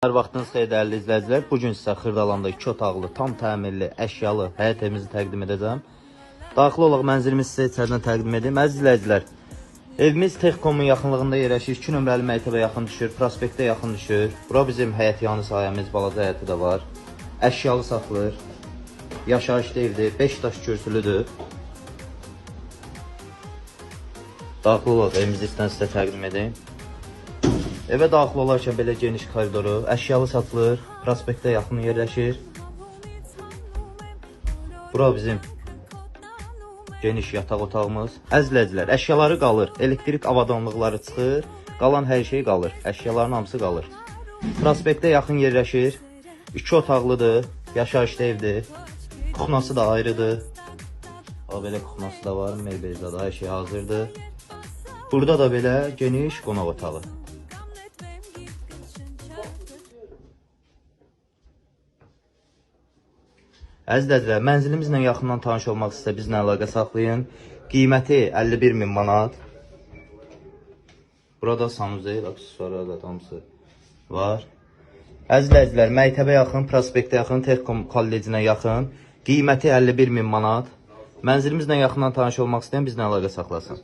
Hər vaxtınız xeyir dəyərli izləyicilər. Bugün sizə Xırdalanda 2 otaqlı, tam təmirli, əşyalı həyət evimizi təqdim edəcəm. Daxil olaq mənzilimizi sizə içəridən təqdim edeyim. Əziz izləyicilər, evimiz Texkomun yaxınlığında yerləşir. 2 nömrəli məktəbə yaxın düşür, prospektə yaxın düşür. Bura bizim həyət yanı sahəmiz, balaca həyəti də var. Əşyalı satılır. Yaşayışlı evdir, 5 daş kürsülüdür. Daxil olaq evimizi sizə təqdim edeyim. Evə daxil olarkən belə geniş koridoru, əşyalı satılır, prospektə yaxın yerləşir. Bura bizim geniş yataq otağımız. Əzizləyicilər, əşyaları qalır, elektrik avadanlıqları çıxır, qalan hər şey qalır, əşyaların hamısı qalır. Prospektə yaxın yerləşir, 2 otaqlıdır, yaşayışlı evdir, kuxnası da ayrıdır. Belə kuxnası da var, mebeldə da hər şey hazırdır. Burada da belə geniş qonaq otağı. Əzizləyicilər, mənzilimizlə yaxından tanış olmaq istə bizlə əlaqə saxlayın. Qiyməti 51.000 manat. Burada sanuzel, aksesuarlar hamısı var. Əzizləyicilər, məktəbə yaxın, prospektə yaxın, Texkom kollecinə yaxın. Qiyməti 51.000 manat. Mənzilimizlə yaxından tanış olmaq istəyən bizlə əlaqə saxlasın.